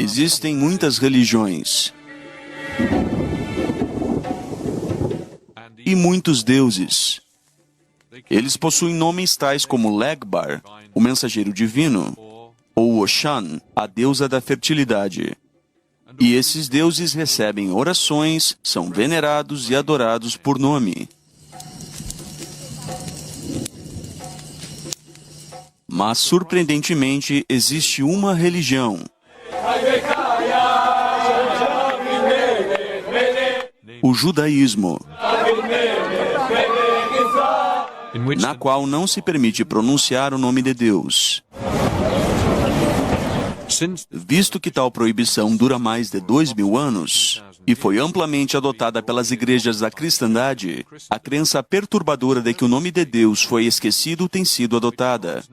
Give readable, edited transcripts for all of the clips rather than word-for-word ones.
Existem muitas religiões e muitos deuses. Eles possuem nomes tais como Legbar, o mensageiro divino, ou Oshan, a deusa da fertilidade. E esses deuses recebem orações, são venerados e adorados por nome. Mas, surpreendentemente, existe uma religião, o judaísmo, na qual não se permite pronunciar o nome de Deus. Visto que tal proibição dura mais de 2000 anos e foi amplamente adotada pelas igrejas da cristandade, a crença perturbadora de que o nome de Deus foi esquecido tem sido adotada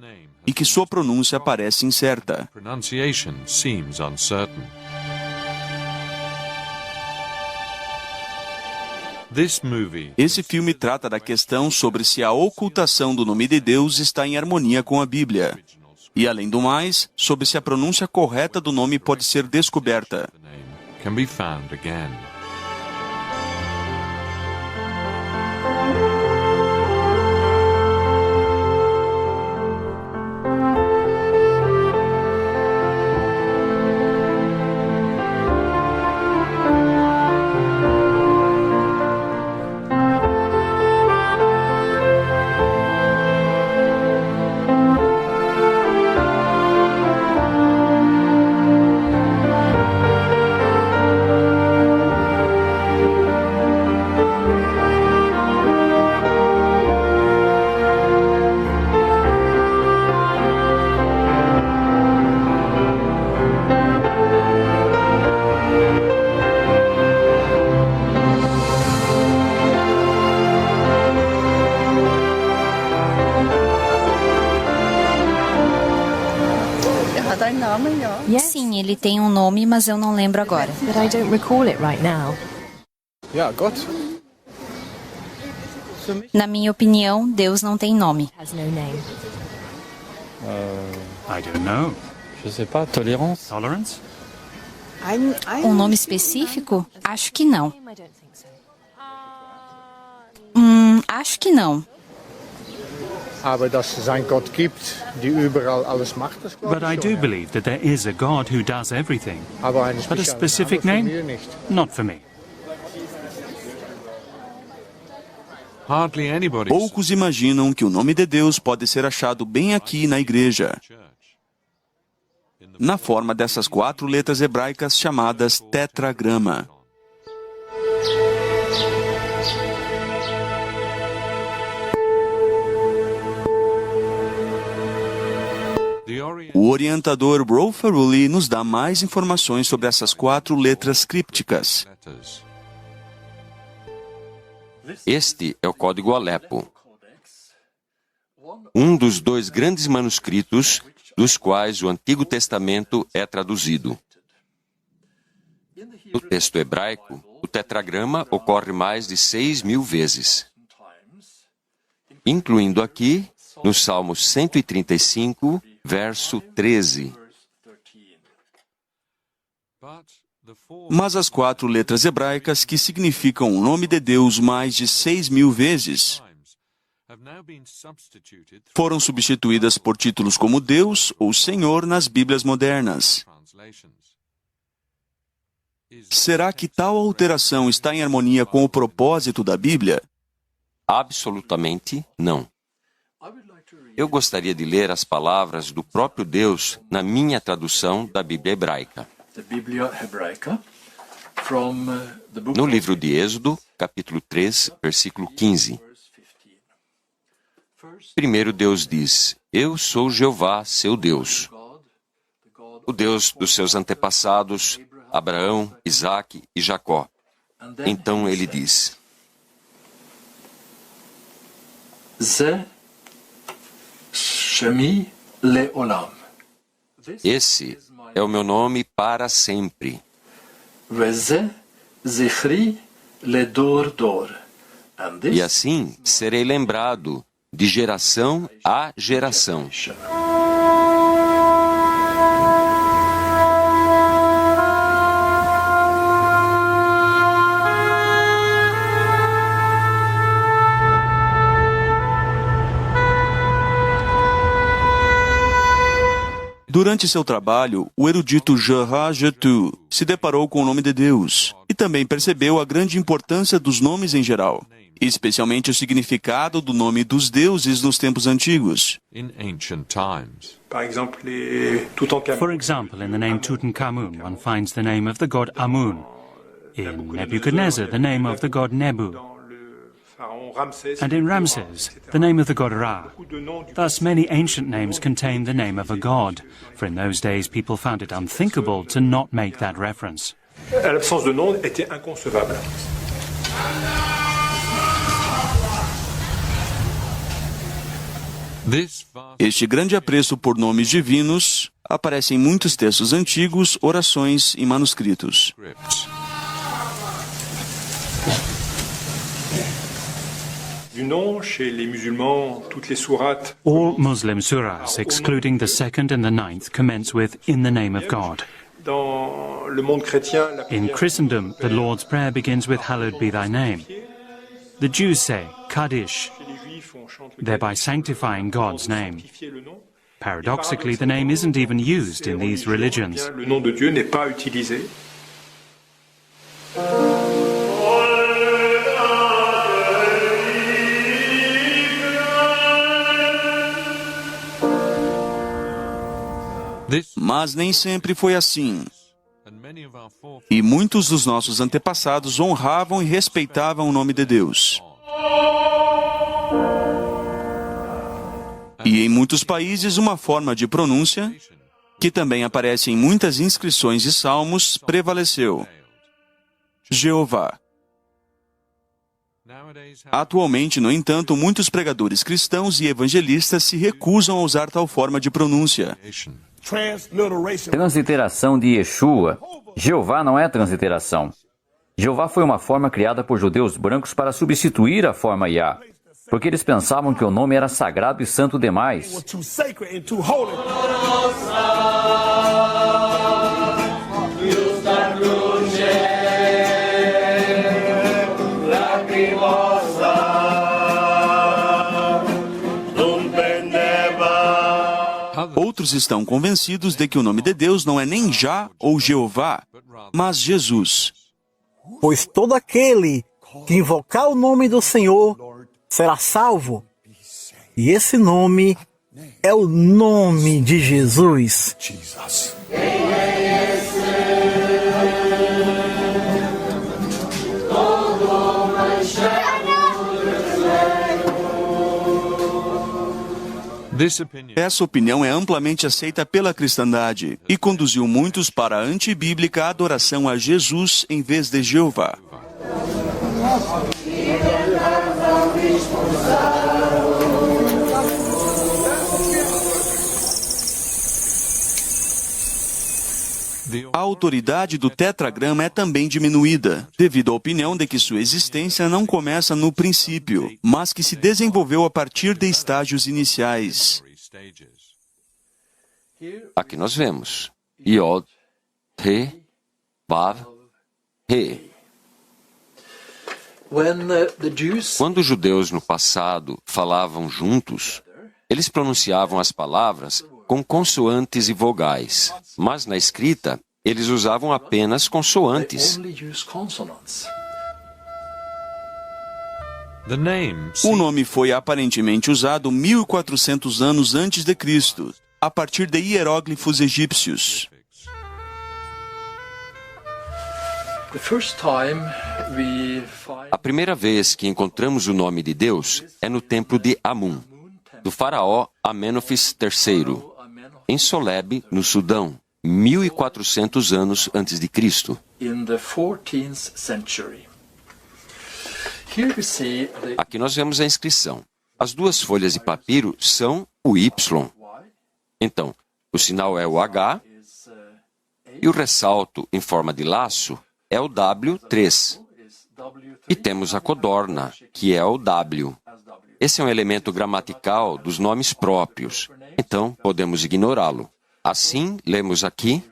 e que sua pronúncia parece incerta. Esse filme trata da questão sobre se a ocultação do nome de Deus está em harmonia com a Bíblia. E, além do mais, sobre se a pronúncia correta do nome pode ser descoberta. Sim, ele tem um nome, mas eu não lembro agora. But I don't recall it right now. Na minha opinião, Deus não tem nome. Has no name. I don't know. Je sais pas, tolérance? Tolerance? Um nome específico? Acho que não. I don't think so. Acho que não. Aber dass es einen Gott gibt, die überall alles macht, das glaube But ich I schon, do ja. believe that there is a God who does everything. Aber eine But a spezielle specific Name name? für mir nicht. Not for me. Poucos imaginam que o nome de Deus pode ser achado bem aqui na igreja, na forma dessas 4 letras hebraicas chamadas tetragrama. O orientador Bro Feruli nos dá mais informações sobre essas 4 letras crípticas. Este é o Código Alepo, um dos 2 grandes manuscritos dos quais o Antigo Testamento é traduzido. No texto hebraico, o tetragrama ocorre mais de 6.000 vezes, incluindo aqui no Salmo 135, verso 13. Mas as 4 letras hebraicas que significam o nome de Deus mais de 6.000 vezes foram substituídas por títulos como Deus ou Senhor nas Bíblias modernas. Será que tal alteração está em harmonia com o propósito da Bíblia? Absolutamente não. Eu gostaria de ler as palavras do próprio Deus na minha tradução da Bíblia hebraica. No livro de Êxodo, capítulo 3, versículo 15. Primeiro Deus diz: Eu sou Jeová, seu Deus, o Deus dos seus antepassados, Abraão, Isaque e Jacó. Então ele diz: Esse é o meu nome para sempre. E assim serei lembrado de geração a geração. Durante seu trabalho, o erudito Gerard Jetu se deparou com o nome de Deus e também percebeu a grande importância dos nomes em geral, especialmente o significado do nome dos deuses nos tempos antigos. For example, in the name Tutankhamun, one finds the name of the god Amun. In Nebuchadnezzar, the name of the god Nebu. And in Ramses, the name of the god Ra. Thus, many ancient names contain the name of a god, for in those days people found it unthinkable to not make that reference. L'absence de nom était inconcevable. Este grande apreço por nomes divinos aparece em muitos textos antigos, orações e manuscritos. Du nom, chez les musulmans, toutes les sourates. All Muslim surahs, excluding the second and the ninth, commence with "in the name of God." Dans le monde chrétien, la In Christendom, the Lord's Prayer begins with "Hallowed be thy name." The Jews say Kaddish, chez les juifs, on chante le thereby sanctifying God's name. sanctifier le nom. Paradoxically, the name isn't even used in these religions. Le nom de Dieu n'est pas utilisé. Mas nem sempre foi assim. E muitos dos nossos antepassados honravam e respeitavam o nome de Deus. E em muitos países, uma forma de pronúncia, que também aparece em muitas inscrições e salmos, prevaleceu: Jeová. Atualmente, no entanto, muitos pregadores cristãos e evangelistas se recusam a usar tal forma de pronúncia. Transliteração de Yeshua. Jeová não é transliteração. Jeová foi uma forma criada por judeus brancos para substituir a forma Yah, porque eles pensavam que o nome era sagrado e santo demais. Outros estão convencidos de que o nome de Deus não é nem Já ou Jeová, mas Jesus. Pois todo aquele que invocar o nome do Senhor será salvo. E esse nome é o nome de Jesus. Essa opinião é amplamente aceita pela cristandade e conduziu muitos para a antibíblica adoração a Jesus em vez de Jeová. A autoridade do tetragrama é também diminuída, devido à opinião de que sua existência não começa no princípio, mas que se desenvolveu a partir de estágios iniciais. Aqui nós vemos Yod, He, Vav, He. Quando os judeus no passado falavam juntos, eles pronunciavam as palavras com consoantes e vogais, mas na escrita eles usavam apenas consoantes. O nome foi aparentemente usado 1400 anos antes de Cristo, a partir de hieróglifos egípcios. A primeira vez que encontramos o nome de Deus é no templo de Amun, do faraó Amenophis III, em Soleb, no Sudão, 1400 anos antes de Cristo. Aqui nós vemos a inscrição. As duas folhas de papiro são o Y. Então, o sinal é o H e o ressalto em forma de laço é o W3. E temos a codorna, que é o W. Esse é um elemento gramatical dos nomes próprios, então podemos ignorá-lo. Assim, lemos aqui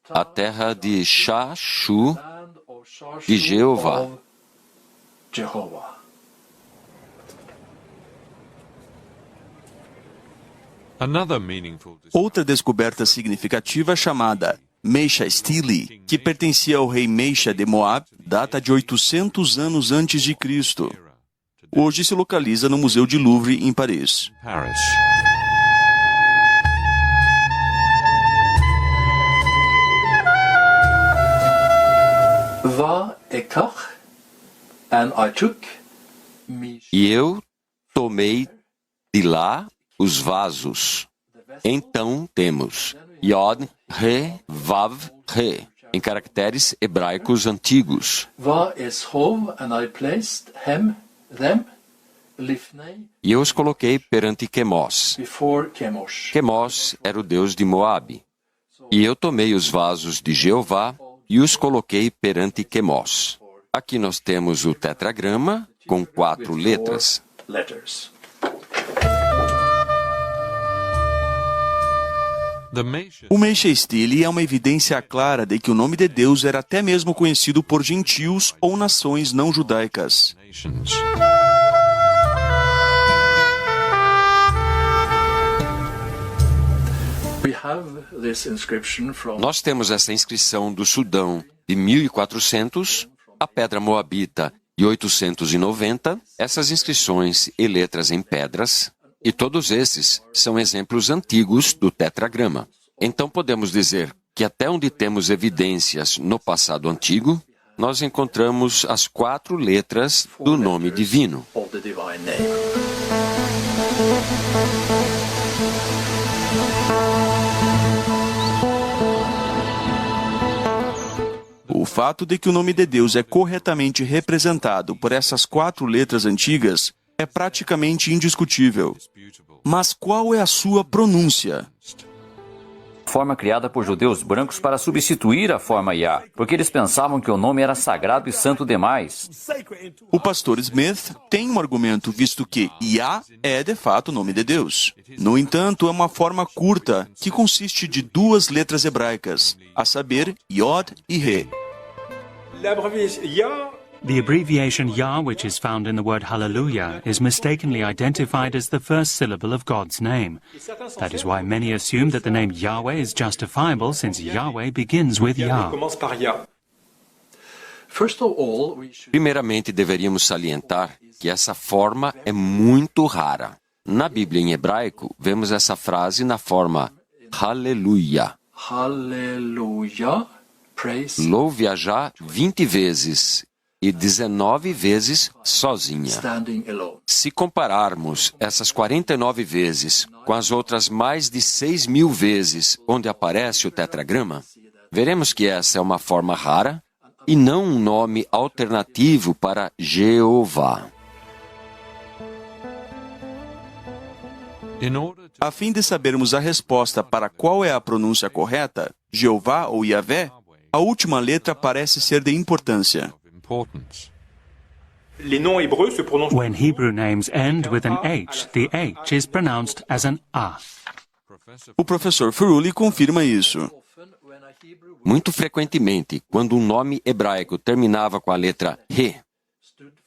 a terra de Shashu de Jeová. Outra descoberta significativa chamada Mesha Stele, que pertencia ao rei Mesha de Moab, data de 800 anos antes de Cristo. Hoje se localiza no Museu de Louvre, em Paris. E eu tomei de lá os vasos. Então temos Yod, Re, Vav, Re, em caracteres hebraicos antigos. E eu os coloquei perante Quemos. Quemos era o deus de Moabe. E eu tomei os vasos de Jeová e os coloquei perante Quemos. Aqui nós temos o tetragrama com 4 letras. O Mesha Stele é uma evidência clara de que o nome de Deus era até mesmo conhecido por gentios ou nações não judaicas. Nós temos essa inscrição do Sudão de 1400, a pedra moabita de 890, essas inscrições e letras em pedras, e todos esses são exemplos antigos do tetragrama. Então podemos dizer que até onde temos evidências no passado antigo, nós encontramos as 4 letras do nome divino. O fato de que o nome de Deus é corretamente representado por essas 4 letras antigas é praticamente indiscutível. Mas qual é a sua pronúncia? Forma criada por judeus brancos para substituir a forma Yah, porque eles pensavam que o nome era sagrado e santo demais. O pastor Smith tem um argumento, visto que Yah é de fato o nome de Deus. No entanto, é uma forma curta que consiste de 2 letras hebraicas, a saber, Yod e Re. The abbreviation Yah, which is found in the word hallelujah, is mistakenly identified as the first syllable of God's name. That is why many assume that the name Yahweh is justifiable, since Yahweh begins with Yah. Primeiramente, deveríamos salientar que essa forma é muito rara. Na Bíblia em hebraico, vemos essa frase na forma Hallelujah. Louve-a já 20 vezes e 19 vezes sozinha. Se compararmos essas 49 vezes com as outras mais de 6.000 vezes onde aparece o tetragrama, veremos que essa é uma forma rara e não um nome alternativo para Jeová. A fim de sabermos a resposta para qual é a pronúncia correta, Jeová ou Yahvé, a última letra parece ser de importância. When Hebrew names end with an H, the H is pronounced as an A. O professor Feruli confirma isso. Muito frequentemente, quando um nome hebraico terminava com a letra Re,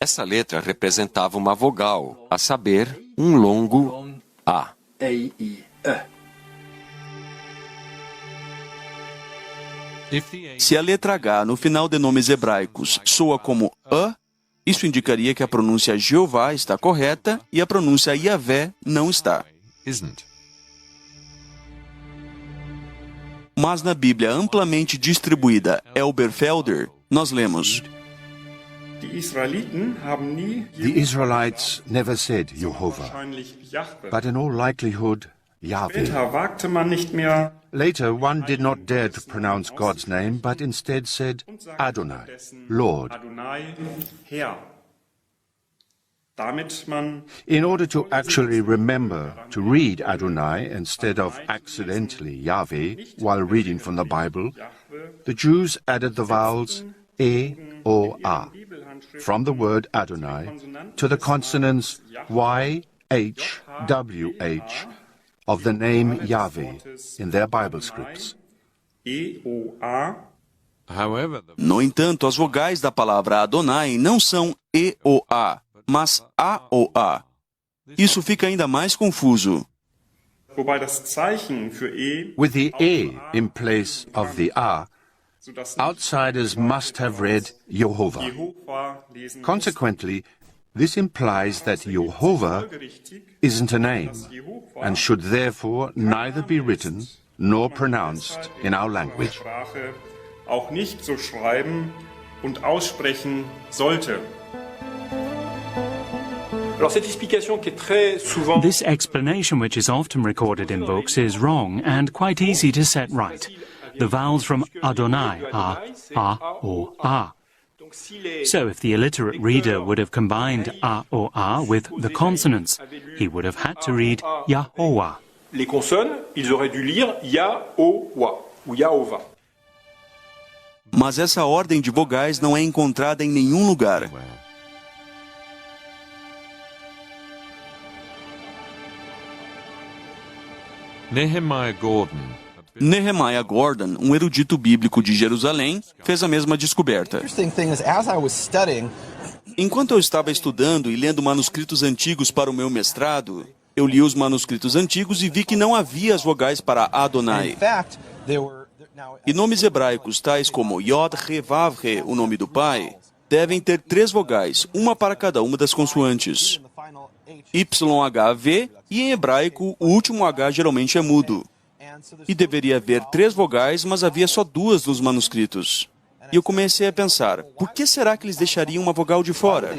essa letra representava uma vogal, a saber, um longo A. Se a letra H no final de nomes hebraicos soa como A, isso indicaria que a pronúncia Jeová está correta e a pronúncia Yahvé não está. Mas na Bíblia amplamente distribuída Elberfelder, nós lemos: The Israelites never said Jehovah, but in all likelihood Yahweh. Later, one did not dare to pronounce God's name, but instead said Adonai, Lord. In order to actually remember to read Adonai instead of accidentally Yahweh while reading from the Bible, the Jews added the vowels E or A from the word Adonai to the consonants Y, H, W, H of the name Yahweh in their Bible scripts. No entanto, as vogais da palavra Adonai não são E ou A, mas A ou A. Isso fica ainda mais confuso. wobei das Zeichen für E With the E in place of the A, outsiders must have read Jehovah. Jehova lesen Consequently, this implies that Jehovah isn't a name and should therefore neither be written nor pronounced in our language. Sprache auch nicht so schreiben und aussprechen sollte. Alors cette explication qui est très souvent This explanation, which is often recorded in books, is wrong and quite easy to set right. The vowels from Adonai are A or A. So if the illiterate reader would have combined A or A with the consonants, he would have had to read Yahovah. les consonnes, ils auraient dû lire Yahowa ou Yahova. Mas essa ordem de vogais não é encontrada em nenhum lugar. Nehemiah Gordon, um erudito bíblico de Jerusalém, fez a mesma descoberta. Enquanto eu estava estudando e lendo manuscritos antigos para o meu mestrado, eu li os manuscritos antigos e vi que não havia as vogais para Adonai. E nomes hebraicos tais como Yod, He, Vav, He, o nome do pai, devem ter 3 vogais, uma para cada uma das consoantes. YHV, e em hebraico o último H geralmente é mudo. E deveria haver 3 vogais, mas havia só 2 nos manuscritos. E eu comecei a pensar, por que será que eles deixariam uma vogal de fora?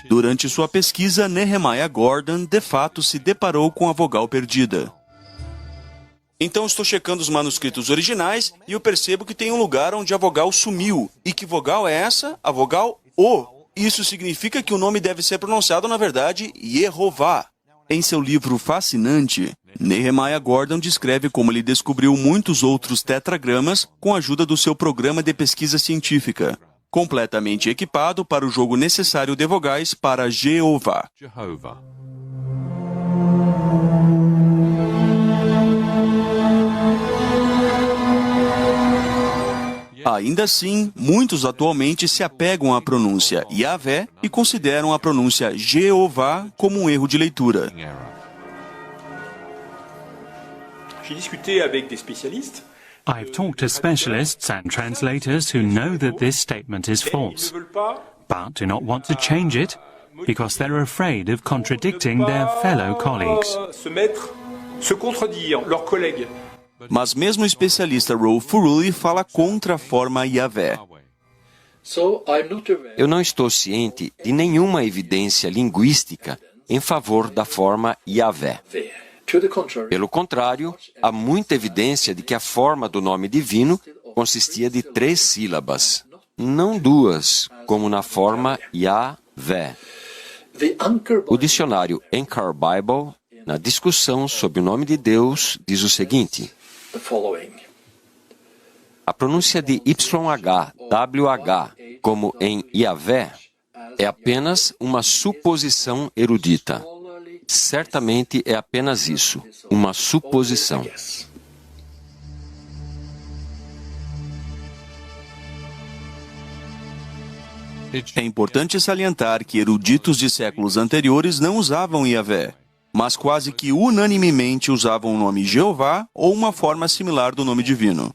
Durante sua pesquisa, Nehemiah Gordon, de fato, se deparou com a vogal perdida. Então estou checando os manuscritos originais e eu percebo que tem um lugar onde a vogal sumiu. E que vogal é essa? A vogal O. Isso significa que o nome deve ser pronunciado, na verdade, Yehová. Em seu livro fascinante, Nehemiah Gordon descreve como ele descobriu muitos outros tetragramas com a ajuda do seu programa de pesquisa científica, completamente equipado para o jogo necessário de vogais para Jeová. Ainda assim, muitos atualmente se apegam à pronúncia Yahvé e consideram a pronúncia Jeová como um erro de leitura. J'ai discuté avec des spécialistes. I've talked to specialists and translators who know that this statement is false, but do not want to change it because they're afraid of contradicting their fellow colleagues. Se contredire leurs collègues. Mas mesmo o especialista Rolf Furuli fala contra a forma Yahvé. Eu não estou ciente de nenhuma evidência linguística em favor da forma Yahvé. Pelo contrário, há muita evidência de que a forma do nome divino consistia de 3 sílabas, não 2, como na forma Yahvé. O dicionário Anchor Bible, na discussão sobre o nome de Deus, diz o seguinte: a pronúncia de YHWH, como em Yahvé, é apenas uma suposição erudita. Certamente é apenas isso, uma suposição. É importante salientar que eruditos de séculos anteriores não usavam Yahvé, mas quase que unanimemente usavam o nome Jeová ou uma forma similar do nome divino.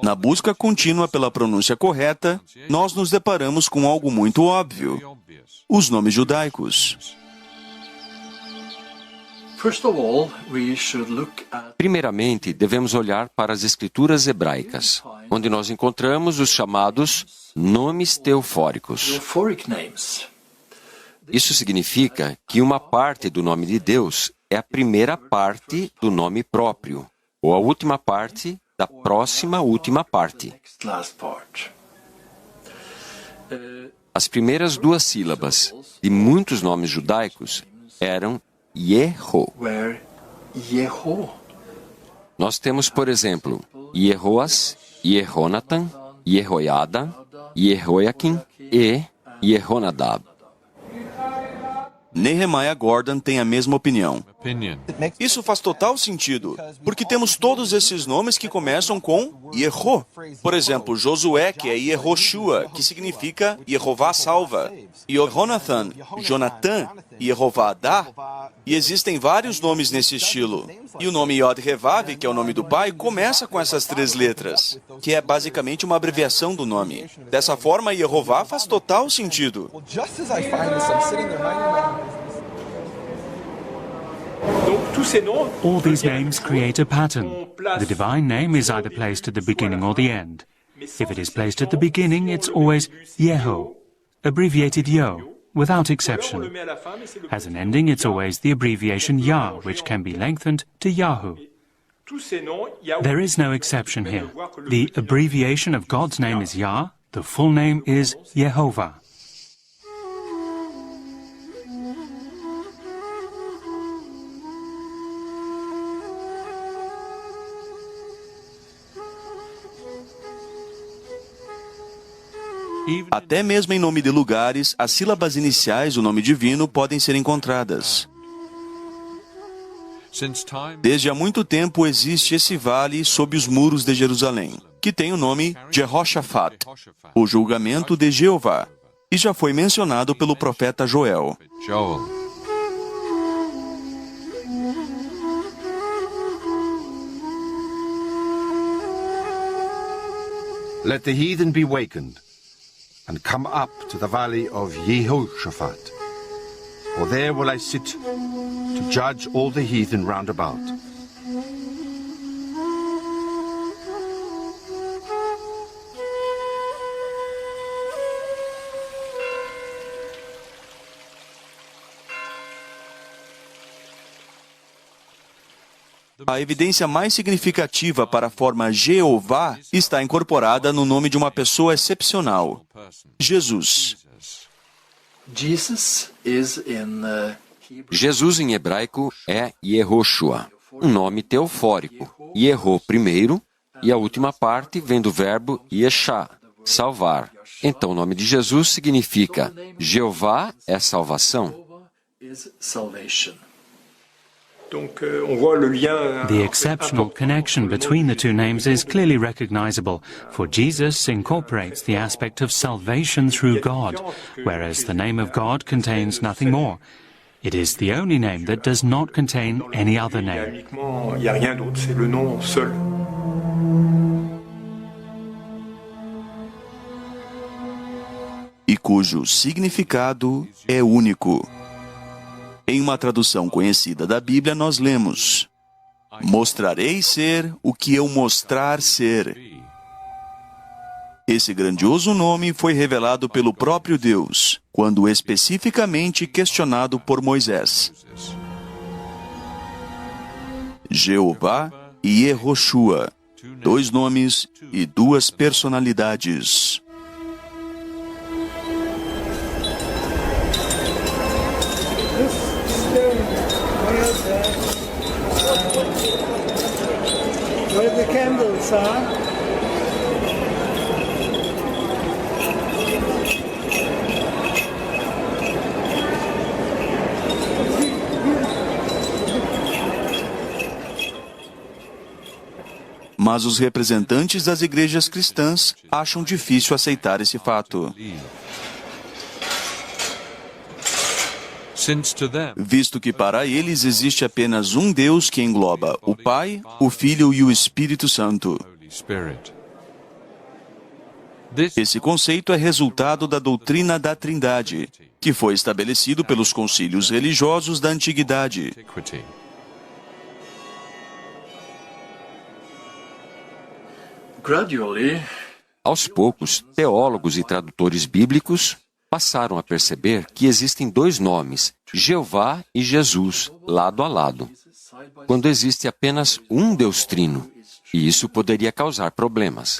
Na busca contínua pela pronúncia correta, nós nos deparamos com algo muito óbvio: os nomes judaicos. Primeiramente, devemos olhar para as escrituras hebraicas, onde nós encontramos os chamados nomes teofóricos. Isso significa que uma parte do nome de Deus é a primeira parte do nome próprio, ou a última parte da próxima última parte. As primeiras 2 sílabas de muitos nomes judaicos eram Yeho. Nós temos, por exemplo, Yehoas, Yehonatan, Yehoiada, Yehoiakim e Yehonadab. Nehemiah Gordon tem a mesma opinião. Isso faz total sentido, porque temos todos esses nomes que começam com Yehó. Por exemplo, Josué, que é Yehoshua, que significa Jeová salva. Yohonathan, Jonatã, Yehová dá. E existem vários nomes nesse estilo. E o nome Yod-Revav, que é o nome do pai, começa com essas 3 letras, que é basicamente uma abreviação do nome. Dessa forma, Yehová faz total sentido. All these names create a pattern. The divine name is either placed at the beginning or the end. If it is placed at the beginning, it's always Yeho, abbreviated Yo, without exception. As an ending, it's always the abbreviation Yah, which can be lengthened to Yahu. There is no exception here. The abbreviation of God's name is Yah, the full name is Yehovah. Até mesmo em nome de lugares, as sílabas iniciais do nome divino podem ser encontradas. Desde há muito tempo existe esse vale sob os muros de Jerusalém, que tem o nome Jehoshaphat, o julgamento de Jeová, e já foi mencionado pelo profeta Joel. Let the heathen be wakened, and come up to the valley of Jehoshaphat. For there will I sit to judge all the heathen round about. A evidência mais significativa para a forma Jeová está incorporada no nome de uma pessoa excepcional, Jesus. Jesus em hebraico é Yehoshua, um nome teofórico. Yehó primeiro, e a última parte vem do verbo Yeshá, salvar. Então o nome de Jesus significa Jeová é salvação. The exceptional connection between the two names is clearly recognizable, for Jesus incorporates the aspect of salvation through God, whereas the name of God contains nothing more. It is the only name that does not contain any other name. E cujo significado é único. Em uma tradução conhecida da Bíblia, nós lemos: mostrarei ser o que eu mostrar ser. Esse grandioso nome foi revelado pelo próprio Deus, quando especificamente questionado por Moisés. Jeová e Yehoshua, 2 nomes e 2 personalidades. Where the candles are. Mas os representantes das igrejas cristãs acham difícil aceitar esse fato, visto que para eles existe apenas um Deus que engloba o Pai, o Filho e o Espírito Santo. Esse conceito é resultado da doutrina da Trindade, que foi estabelecido pelos concílios religiosos da Antiguidade. Aos poucos, teólogos e tradutores bíblicos passaram a perceber que existem 2 nomes, Jeová e Jesus, lado a lado, quando existe apenas um Deus trino, e isso poderia causar problemas.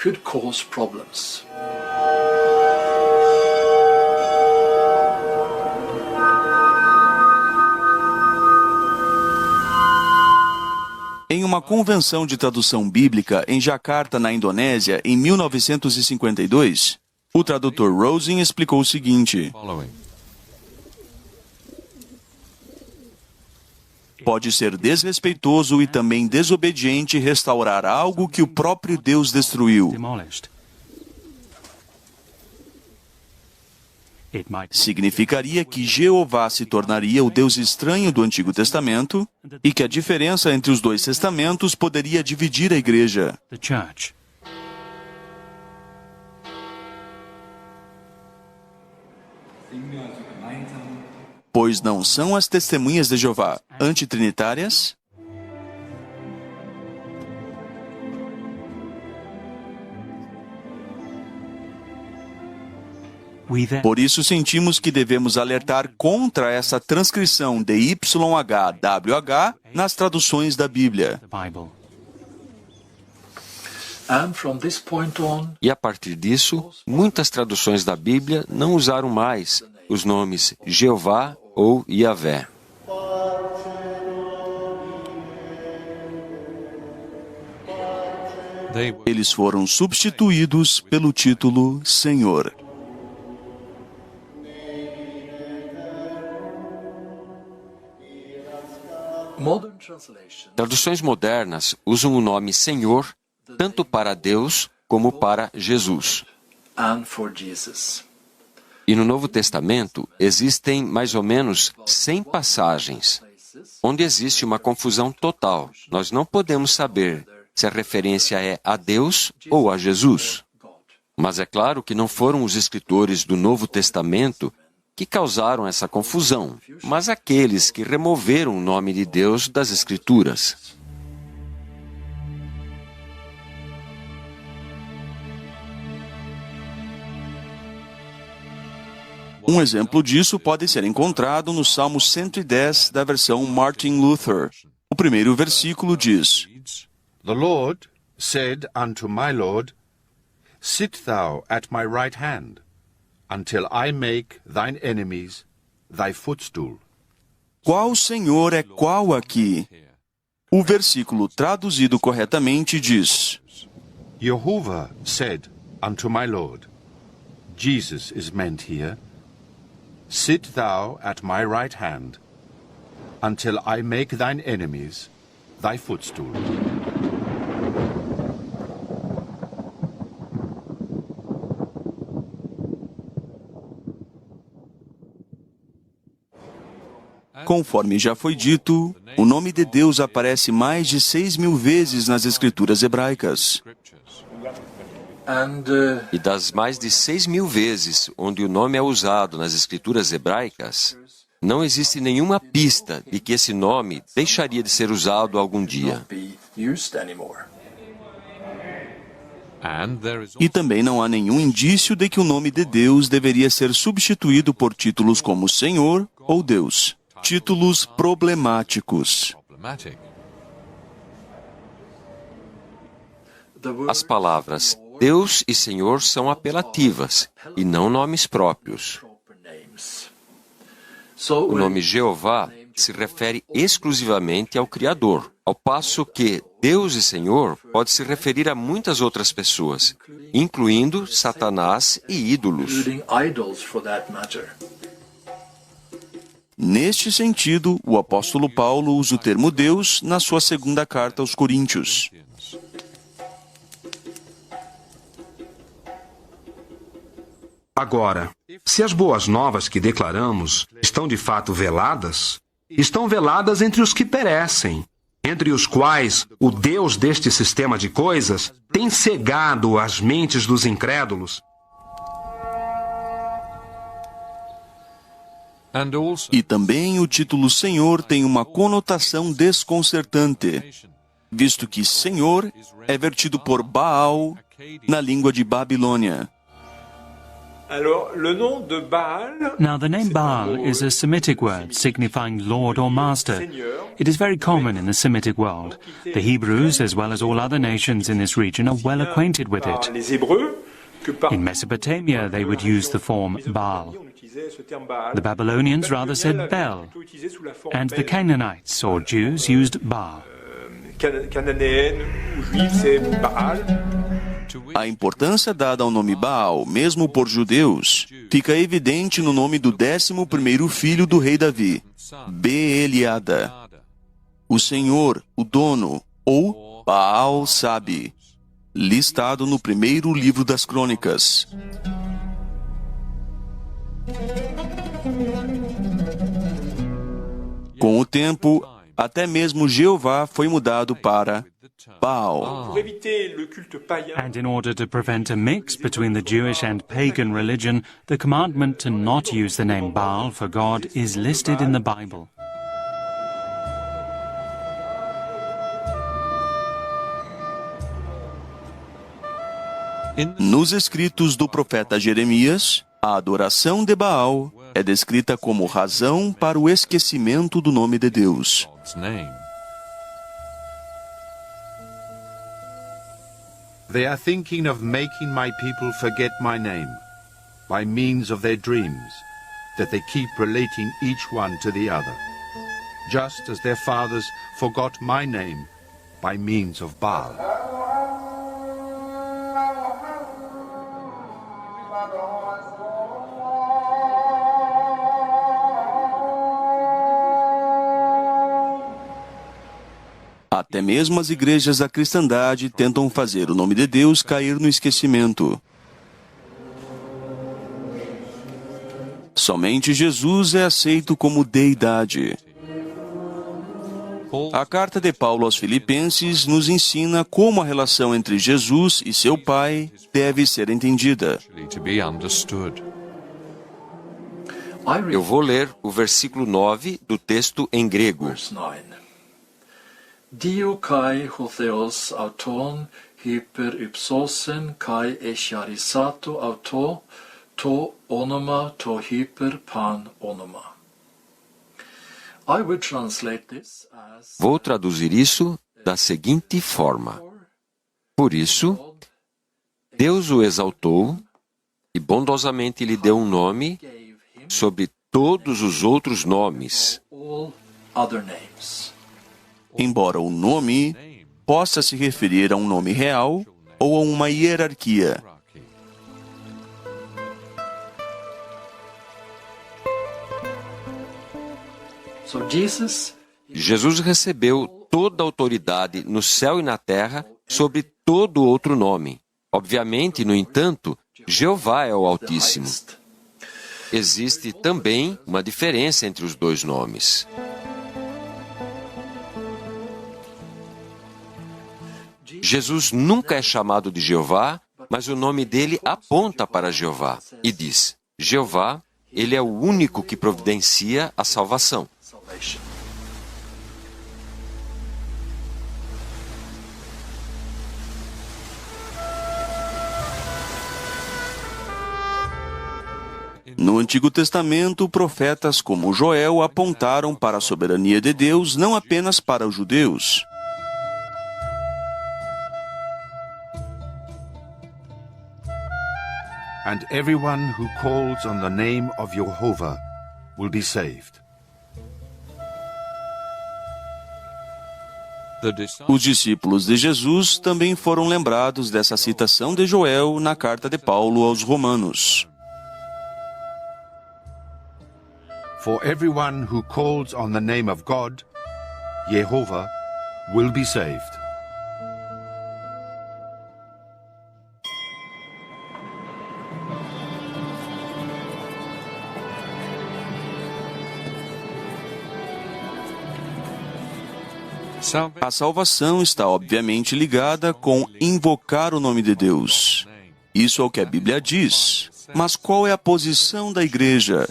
Em uma convenção de tradução bíblica em Jakarta, na Indonésia, em 1952, o tradutor Rosen explicou o seguinte: pode ser desrespeitoso e também desobediente e restaurar algo que o próprio Deus destruiu. Significaria que Jeová se tornaria o Deus estranho do Antigo Testamento e que a diferença entre os dois testamentos poderia dividir a igreja. Pois não são as testemunhas de Jeová antitrinitárias? Por isso sentimos que devemos alertar contra essa transcrição de YHWH nas traduções da Bíblia. E a partir disso, muitas traduções da Bíblia não usaram mais os nomes Jeová ou Yahvé. Eles foram substituídos pelo título Senhor. Traduções modernas usam o nome Senhor tanto para Deus como para Jesus. E no Novo Testamento existem mais ou menos 100 passagens onde existe uma confusão total. Nós não podemos saber se a referência é a Deus ou a Jesus. Mas é claro que não foram os escritores do Novo Testamento que causaram essa confusão, mas aqueles que removeram o nome de Deus das Escrituras. Um exemplo disso pode ser encontrado no Salmo 110 da versão Martin Luther. O primeiro versículo diz: The Lord said unto my Lord, Sit thou at my right hand, until I make thine enemies thy footstool. Qual Senhor é qual aqui? O versículo traduzido corretamente diz: Jehovah said unto my Lord, Jesus is meant here, Sit thou at my right hand, until I make thine enemies thy footstool. Conforme já foi dito, o nome de Deus aparece mais de 6.000 vezes nas Escrituras hebraicas. E das mais de 6.000 vezes onde o nome é usado nas Escrituras hebraicas, não existe nenhuma pista de que esse nome deixaria de ser usado algum dia. E também não há nenhum indício de que o nome de Deus deveria ser substituído por títulos como Senhor ou Deus. Títulos problemáticos. As palavras Deus e Senhor são apelativas e não nomes próprios. O nome Jeová se refere exclusivamente ao Criador, ao passo que Deus e Senhor pode se referir a muitas outras pessoas, incluindo Satanás e ídolos. Neste sentido, o apóstolo Paulo usa o termo Deus na sua segunda carta aos Coríntios. Agora, se as boas novas que declaramos estão de fato veladas, estão veladas entre os que perecem, entre os quais o Deus deste sistema de coisas tem cegado as mentes dos incrédulos. E também o título Senhor tem uma conotação desconcertante, visto que Senhor é vertido por Baal na língua de Babilônia. Now, the name Baal is a Semitic word signifying Lord or Master. It is very common in the Semitic world. The Hebrews, as well as all other nations in this region, are well acquainted with it. In Mesopotamia, they would use the form Baal. The Babylonians rather said Bel, and the Canaanites or Jews used Baal. A importância dada ao nome Baal, mesmo por judeus, fica evidente no nome do 11º filho do rei Davi, Beeliada. o Senhor, o dono, ou Baal sabe, listado no primeiro livro das Crônicas. Com o tempo, até mesmo Jeová foi mudado para Baal. And in order to prevent a mix between the Jewish and pagan religion, the commandment to not use the name Baal for God is listed in the Bible. Nos escritos do profeta Jeremias, a adoração de Baal é descrita como razão para o esquecimento do nome de Deus. They are thinking of making my people forget my name by means of their dreams that they keep relating each one to the other, just as their fathers forgot my name by means of Baal. Até mesmo as igrejas da cristandade tentam fazer o nome de Deus cair no esquecimento. Somente Jesus é aceito como deidade. A carta de Paulo aos Filipenses nos ensina como a relação entre Jesus e seu Pai deve ser entendida. Eu vou ler o versículo 9 do texto em grego. Dio kai hotheos auton hyper ipsosen kai escharisato auto to onoma to hyper pan onoma. I would translate this as... Vou traduzir isso da seguinte forma. Por isso, Deus o exaltou e bondosamente lhe deu um nome sobre todos os outros nomes. all other names. Embora o nome possa se referir a um nome real ou a uma hierarquia. So Jesus Jesus recebeu toda a autoridade no céu e na terra sobre todo outro nome. Obviamente, no entanto, Jeová é o Altíssimo. Existe também uma diferença entre os dois nomes. Jesus nunca é chamado de Jeová, mas o nome dele aponta para Jeová e diz: Jeová, ele é o único que providencia a salvação. No Antigo Testamento, profetas como Joel apontaram para a soberania de Deus não apenas para os judeus. And everyone who calls on the name of Jehovah will be saved. Os discípulos de Jesus também foram lembrados dessa citação de Joel na carta de Paulo aos Romanos. For everyone who calls on the name of God, Jehovah, will be saved. A salvação está obviamente ligada com invocar o nome de Deus. Isso é o que a Bíblia diz. Mas qual é a posição da igreja?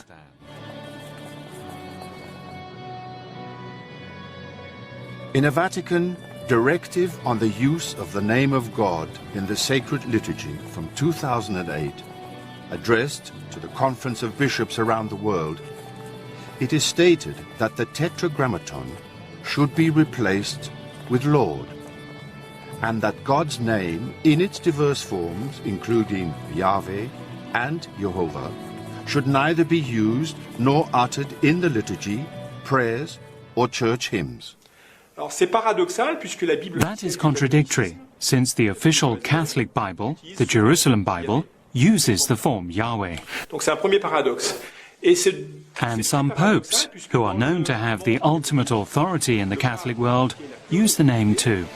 In a Vatican directive on the use of the name of God in the sacred liturgy from 2008, addressed to the Conference of Bishops around the world, it is stated that the Tetragrammaton should be replaced with Lord, and that God's name in its diverse forms, including Yahweh and Jehovah, should neither be used nor uttered in the liturgy, prayers, or church hymns. Alors c'est paradoxal puisque la Bible That is contradictory, since the official Catholic Bible, the Jerusalem Bible, uses the form Yahweh. Donc c'est un premier paradoxe. And some popes, who are known to have the ultimate authority in the Catholic world, use the name too.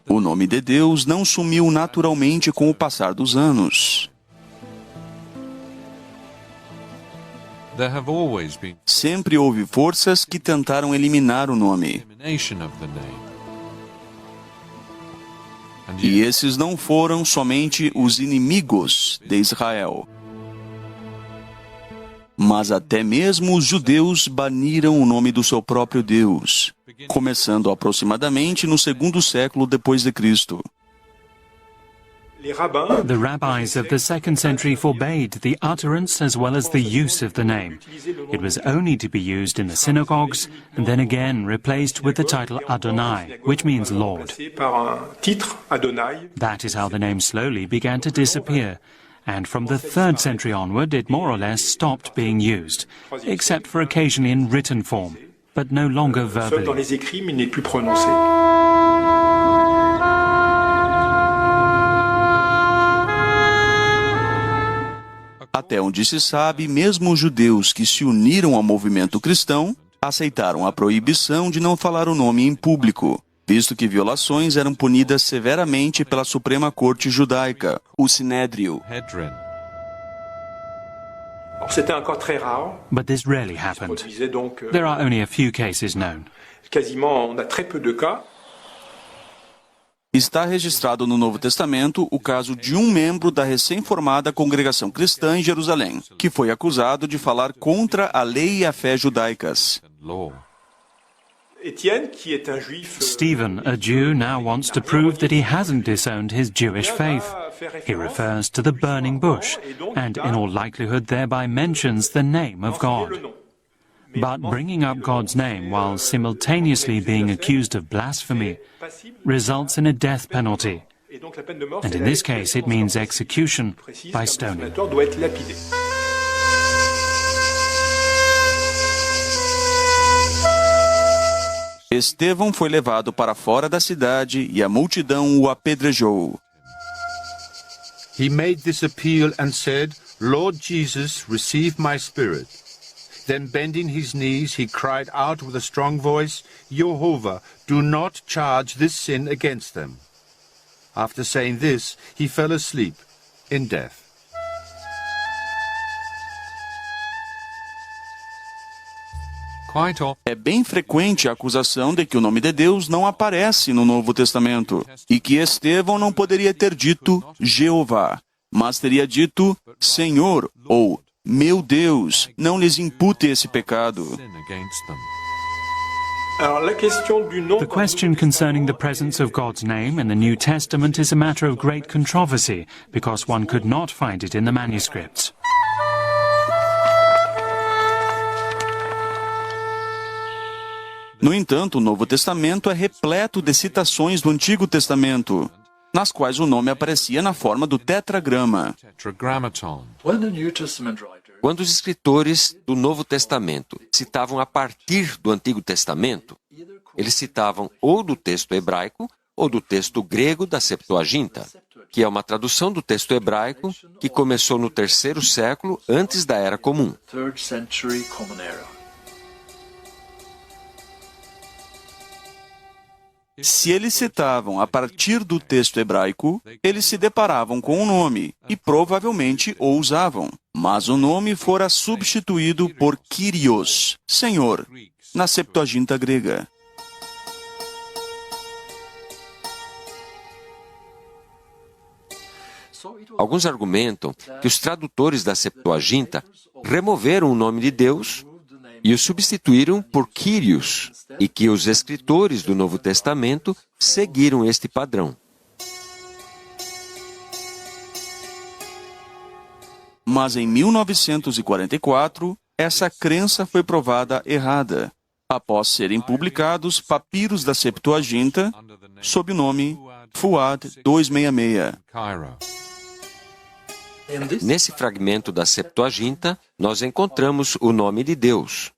O nome de Deus não sumiu naturalmente com o passar dos anos. Sempre houve forças que tentaram eliminar o nome. E esses não foram somente os inimigos de Israel. Mas até mesmo os judeus baniram o nome do seu próprio Deus, começando aproximadamente no 2º século depois de Cristo. The rabbis of the 2nd century forbade the utterance as well as the use of the name. It was only to be used in the synagogues and then again replaced with the title Adonai, which means Lord. That is how the name slowly began to disappear. And from the 3rd century onward, it more or less stopped being used, except for occasionally in written form, but no longer verbally. Até onde se sabe, mesmo os judeus que se uniram ao movimento cristão aceitaram a proibição de não falar o nome em público, visto que violações eram punidas severamente pela Suprema Corte Judaica, o Sinédrio. But this rarely happened. There are only a few cases known. Está registrado no Novo Testamento o caso de um membro da recém-formada congregação cristã em Jerusalém, que foi acusado de falar contra a lei e a fé judaicas. Stephen, a Jew, now wants to prove that he hasn't disowned his Jewish faith. He refers to the burning bush, and in all likelihood thereby mentions the name of God. But bringing up God's name while simultaneously being accused of blasphemy results in a death penalty. And in this case it means execution by stoning. Estevão foi levado para fora da cidade e a multidão o apedrejou. He made this appeal and said, Lord Jesus, receive my spirit. Then bending his knees, he cried out with a strong voice, Jehovah, do not charge this sin against them. After saying this, he fell asleep in death. É bem frequente a acusação de que o nome de Deus não aparece no Novo Testamento e que Estevão não poderia ter dito Jeová, mas teria dito Senhor ou Meu Deus, não lhes impute esse pecado. The question concerning the presence of God's name in the New Testament is a matter of great controversy because one could not find it in the manuscripts. No entanto, o Novo Testamento é repleto de citações do Antigo Testamento, nas quais o nome aparecia na forma do tetragrama. Quando os escritores do Novo Testamento citavam a partir do Antigo Testamento, eles citavam ou do texto hebraico ou do texto grego da Septuaginta, que é uma tradução do texto hebraico que começou no 3º século antes da Era Comum. Se eles citavam a partir do texto hebraico, eles se deparavam com o nome e provavelmente o usavam. Mas o nome fora substituído por Kyrios, Senhor, na Septuaginta grega. Alguns argumentam que os tradutores da Septuaginta removeram o nome de Deus e o substituíram por Kyrios, e que os escritores do Novo Testamento seguiram este padrão. Mas em 1944, essa crença foi provada errada, após serem publicados papiros da Septuaginta sob o nome Fuad 266. Nesse fragmento da Septuaginta, nós encontramos o nome de Deus,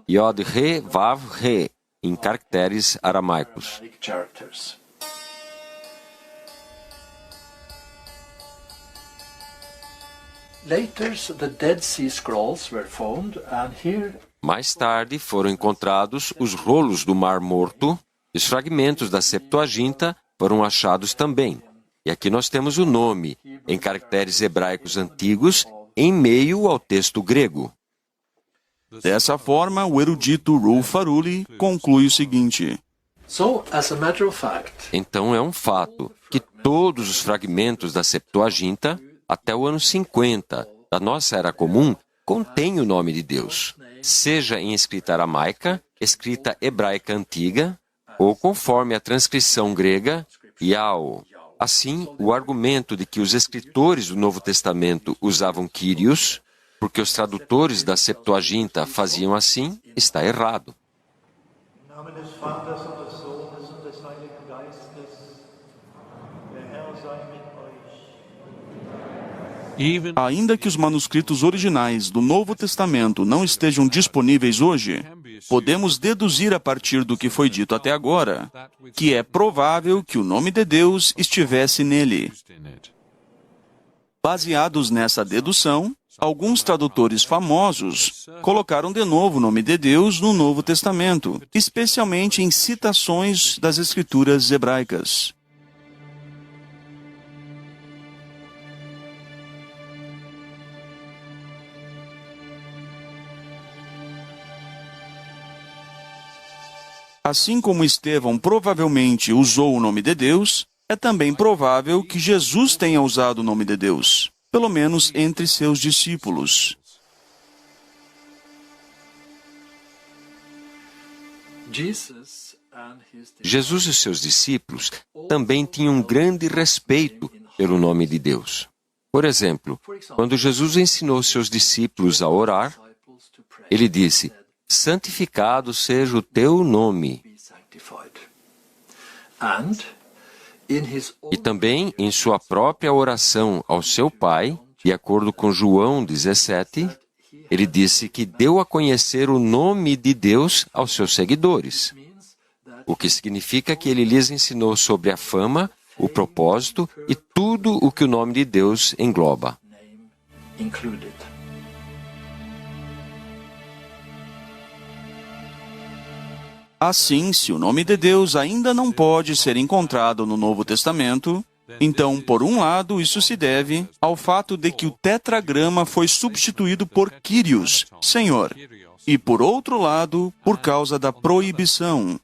Yod-He-Vav-He, em caracteres aramaicos. Later, the Dead Sea Scrolls were found, and here Mais tarde foram encontrados os rolos do Mar Morto e os fragmentos da Septuaginta foram achados também. E aqui nós temos o nome, em caracteres hebraicos antigos, em meio ao texto grego. Dessa forma, o erudito Rolf Aruli conclui o seguinte: so, as a matter of fact, então é um fato que todos os fragmentos da Septuaginta, até o ano 50 da nossa Era Comum, contêm o nome de Deus, seja em escrita aramaica, escrita hebraica antiga, ou conforme a transcrição grega, Yao. Assim, o argumento de que os escritores do Novo Testamento usavam Kyrios, porque os tradutores da Septuaginta faziam assim, está errado. Ainda que os manuscritos originais do Novo Testamento não estejam disponíveis hoje, podemos deduzir a partir do que foi dito até agora, que é provável que o nome de Deus estivesse nele. Baseados nessa dedução, alguns tradutores famosos colocaram de novo o nome de Deus no Novo Testamento, especialmente em citações das Escrituras hebraicas. Assim como Estevão provavelmente usou o nome de Deus, é também provável que Jesus tenha usado o nome de Deus, pelo menos entre seus discípulos. Jesus e seus discípulos também tinham um grande respeito pelo nome de Deus. Por exemplo, quando Jesus ensinou seus discípulos a orar, ele disse: santificado seja o teu nome. E também em sua própria oração ao seu Pai, de acordo com João 17, ele disse que deu a conhecer o nome de Deus aos seus seguidores, o que significa que ele lhes ensinou sobre a fama, o propósito e tudo o que o nome de Deus engloba. Assim, se o nome de Deus ainda não pode ser encontrado no Novo Testamento, então, por um lado, isso se deve ao fato de que o tetragrama foi substituído por Kyrios, Senhor, e por outro lado, por causa da proibição,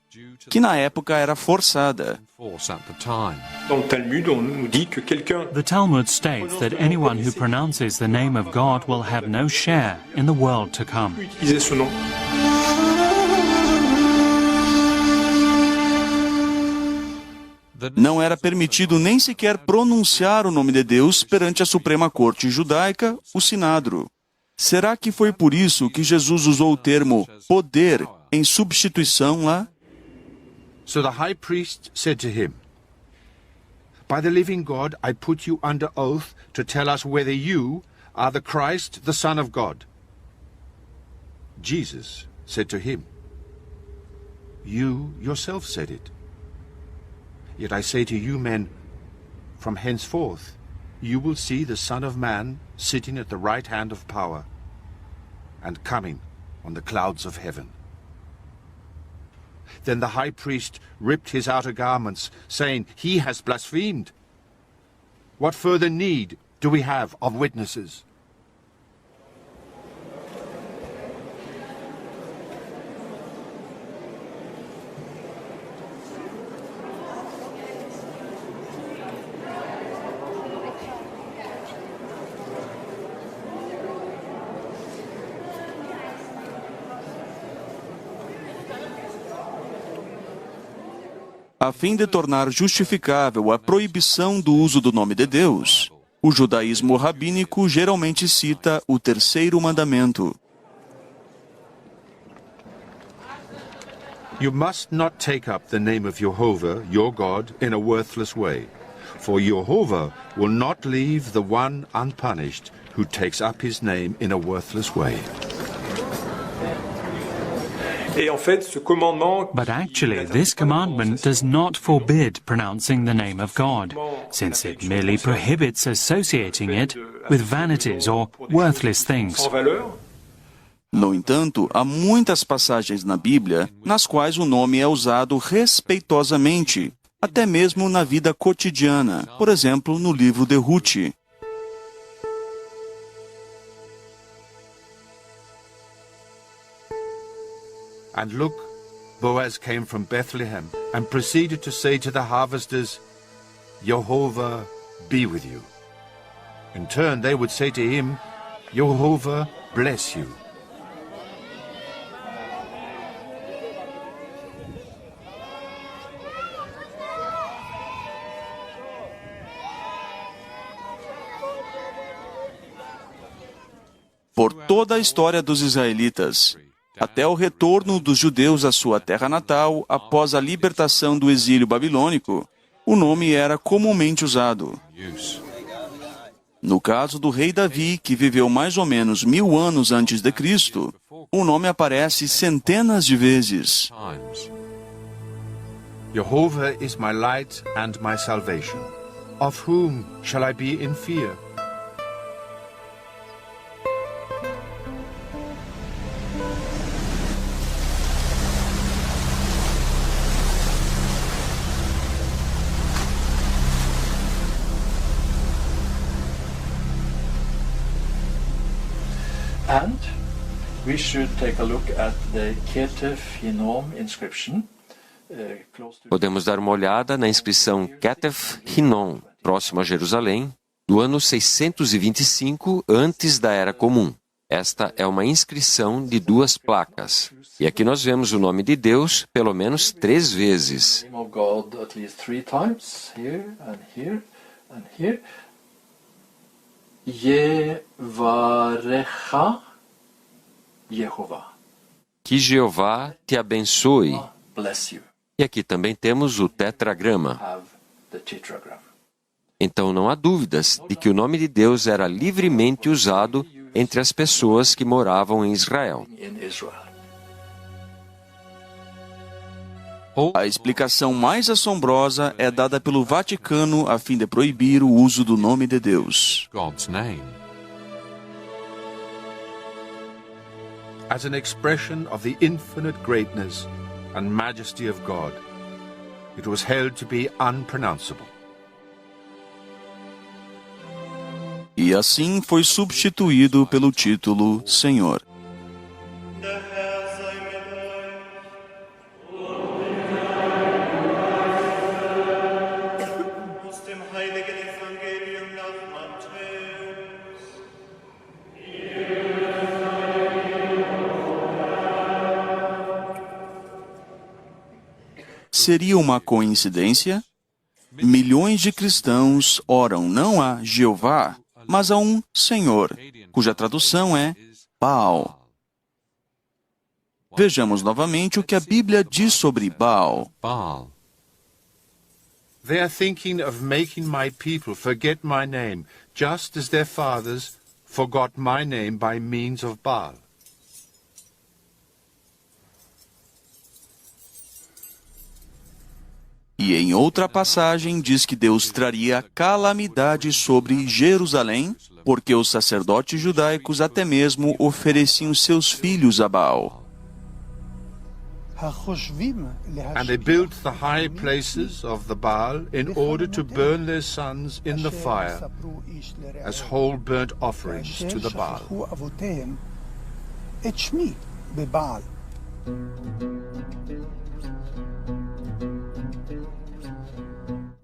que na época era forçada. The Talmud states that anyone who pronounces the name of God will have no share in the world to come. Não era permitido nem sequer pronunciar o nome de Deus perante a Suprema Corte Judaica, o Sinedro. Será que foi por isso que Jesus usou o termo poder em substituição lá? So the high priest said to him, "By the living God, I put you under oath to tell us whether you are the Christ, the Son of God." Jesus said to him, "You yourself said it. Yet I say to you men, from henceforth you will see the Son of Man sitting at the right hand of power and coming on the clouds of heaven." Then the high priest ripped his outer garments, saying, "He has blasphemed. What further need do we have of witnesses?" A fim de tornar justificável a proibição do uso do nome de Deus, o judaísmo rabínico geralmente cita o terceiro mandamento. You must not take up the name of Jehovah, your God, in a worthless way, for Jehovah will not leave the one unpunished who takes up his name in a worthless way. Et en fait, ce commandement... But actually, this commandment does not forbid pronouncing the name of God, since it merely prohibits associating it with vanities or worthless things. Sans valeur. No entanto, há muitas passagens na Bíblia nas quais o nome é usado respeitosamente, até mesmo na vida cotidiana, por exemplo, no livro de Ruth. And look, Boaz came from Bethlehem and proceeded to say to the harvesters, Jehovah be with you. In turn, they would say to him, Jehovah bless you. Por toda a história dos israelitas, até o retorno dos judeus à sua terra natal após a libertação do exílio babilônico, o nome era comumente usado. No caso do rei Davi, que viveu mais ou menos 1000 anos antes de Cristo, o nome aparece centenas de vezes. Jehovah is my light and my salvation. Of whom shall I be in fear? And we should take a look at the Ketef Hinnom inscription. Podemos dar uma olhada na inscrição Ketef Hinnom, próximo a Jerusalém, do ano 625 antes da Era Comum. Esta é uma inscrição de 2 placas. E aqui nós vemos o nome de Deus pelo menos 3 vezes. Name of God at least 3 times, here and here and here. Yevarecha Yehovah. Que Jeová te abençoe. Bless you. E aqui também temos o tetragrama. Have the tetragram. Então não há dúvidas de que o nome de Deus era livremente usado entre as pessoas que moravam em Israel. In Israel. A explicação mais assombrosa é dada pelo Vaticano a fim de proibir o uso do nome de Deus. As an expression of the infinite greatness and majesty of God, it was held to be unpronounceable. E assim foi substituído pelo título Senhor. Seria uma coincidência? Milhões de cristãos oram não a Jeová, mas a um Senhor, cuja tradução é Baal. Vejamos novamente o que a Bíblia diz sobre Baal. They are thinking of making my people forget my name, just as their fathers forgot my name by means of Baal. E em outra passagem diz que Deus traria calamidade sobre Jerusalém, porque os sacerdotes judaicos até mesmo ofereciam seus filhos a Baal. And they built the high places of the Baal in order to burn their sons in the fire as whole burnt offerings to the Baal.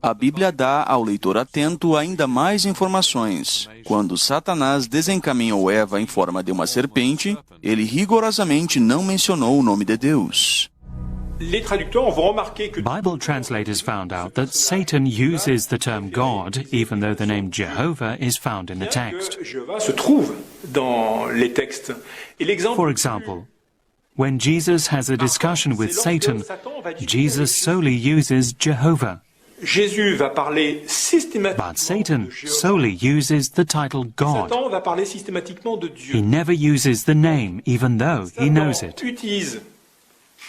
A Bíblia dá ao leitor atento ainda mais informações. Quando Satanás desencaminhou Eva em forma de uma serpente, ele rigorosamente não mencionou o nome de Deus. Bible translators found out that Satan uses the term God, even though the name Jehovah is found in the text. For example, when Jesus has a discussion with Satan, Jesus solely uses Jehovah. Jésus va parler But Satan solely uses the title God. Satan va parler systématiquement de Dieu. He never uses the name, even though he knows it. Utilise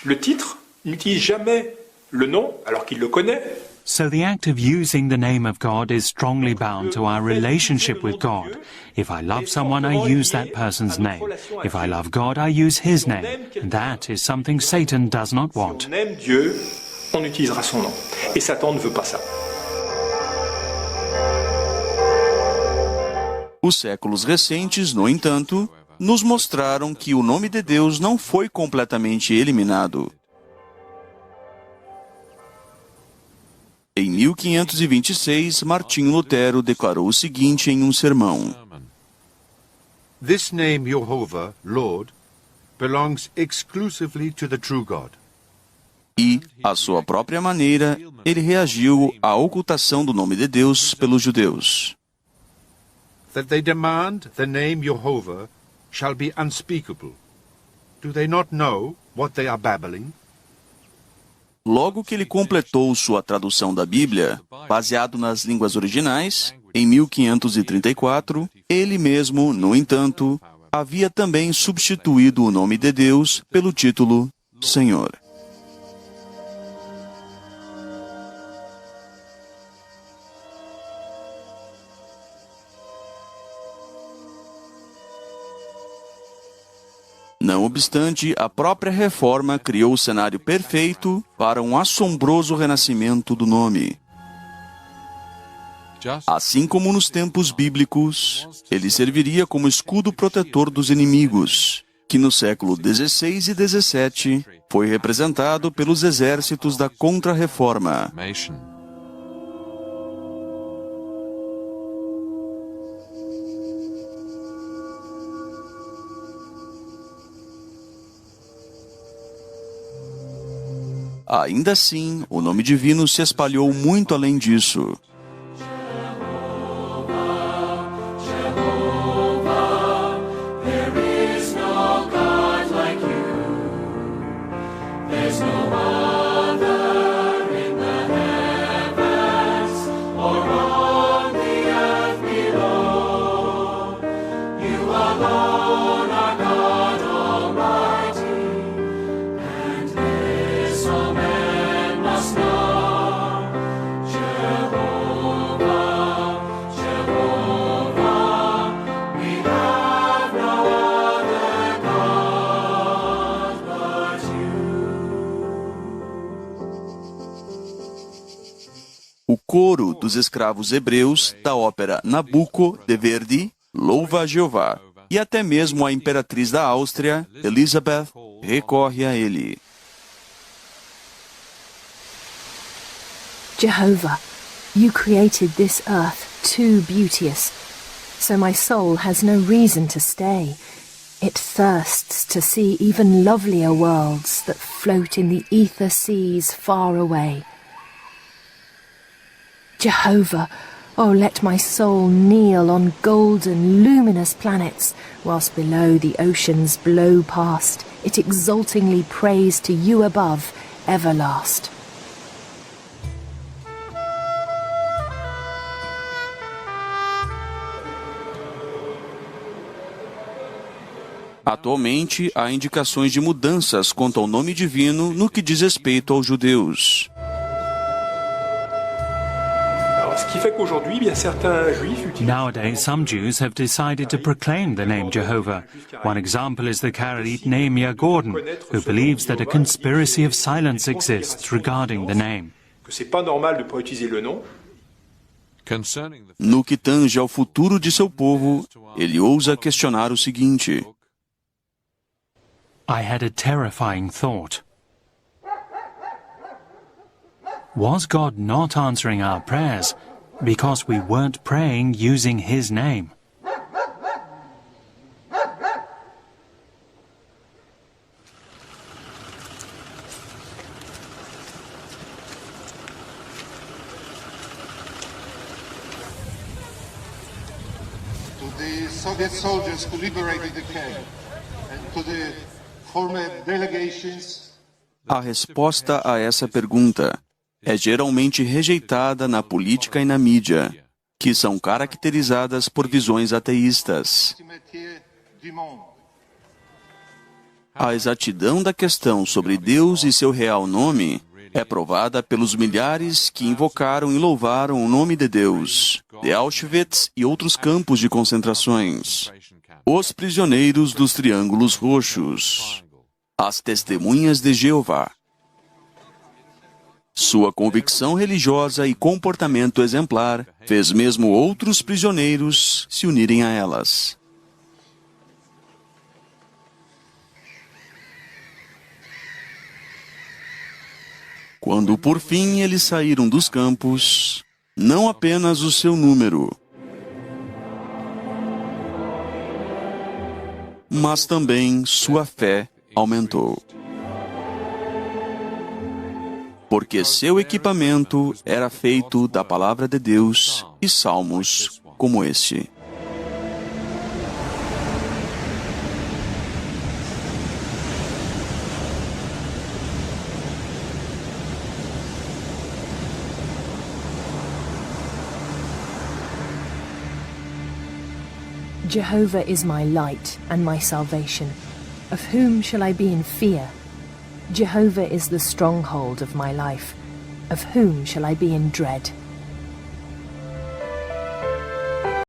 Le titre n'utilise jamais le nom alors qu'il le connaît. So the act of using the name of God is strongly bound to our relationship with God. If I love someone, I use that person's name. If I love God, I use his name. And that is something Satan does not want. Si on aime Dieu, on utilisera son nom. Et Satan ne veut pas ça. Os séculos recentes, no entanto, nos mostraram que o nome de Deus não foi completamente eliminado. Em 1526, Martinho Lutero declarou o seguinte em um sermão: This name, Jehovah, Lord, belongs exclusively to the true God. E, à sua própria maneira, ele reagiu à ocultação do nome de Deus pelos judeus. That they demand the name Jehovah shall be unspeakable. Do they not know what they are babbling? Logo que ele completou sua tradução da Bíblia, baseado nas línguas originais, em 1534, ele mesmo, no entanto, havia também substituído o nome de Deus pelo título Senhor. Não obstante, a própria reforma criou o cenário perfeito para um assombroso renascimento do nome. Assim como nos tempos bíblicos, ele serviria como escudo protetor dos inimigos, que no século XVI e XVII foi representado pelos exércitos da Contra-Reforma. Ainda assim, o nome divino se espalhou muito além disso. O coro dos escravos hebreus da ópera Nabucco de Verdi louva a Jeová, e até mesmo a imperatriz da Áustria, Elizabeth, recorre a ele. Jehovah, you created this earth too beauteous, so my soul has no reason to stay. It thirsts to see even lovelier worlds that float in the ether seas far away. Jehovah, oh, let my soul kneel on golden, luminous planets, whilst below the oceans blow past, it exultingly prays to you above, everlast. Atualmente, há indicações de mudanças quanto ao nome divino no que diz respeito aos judeus. Nowadays, some Jews have decided to proclaim the name Jehovah. One example is the Karaite Nehemiah Gordon, who believes that a conspiracy of silence exists regarding the name. No que tange ao futuro de seu povo, ele ousa questionar o seguinte: I had a terrifying thought. Was God not answering our prayers because we weren't praying using His name? To the Soviet soldiers who liberated the camp, and to the former delegations. A resposta a essa pergunta é geralmente rejeitada na política e na mídia, que são caracterizadas por visões ateístas. A exatidão da questão sobre Deus e seu real nome é provada pelos milhares que invocaram e louvaram o nome de Deus, de Auschwitz e outros campos de concentrações, os prisioneiros dos Triângulos Roxos, as testemunhas de Jeová. Sua convicção religiosa e comportamento exemplar fez mesmo outros prisioneiros se unirem a elas. Quando por fim eles saíram dos campos, não apenas o seu número, mas também sua fé aumentou. Porque seu equipamento era feito da palavra de Deus e salmos como este. Jehovah is my light and my salvation. Of whom shall I be in fear? Jehovah is the stronghold of my life. Of whom shall I be in dread?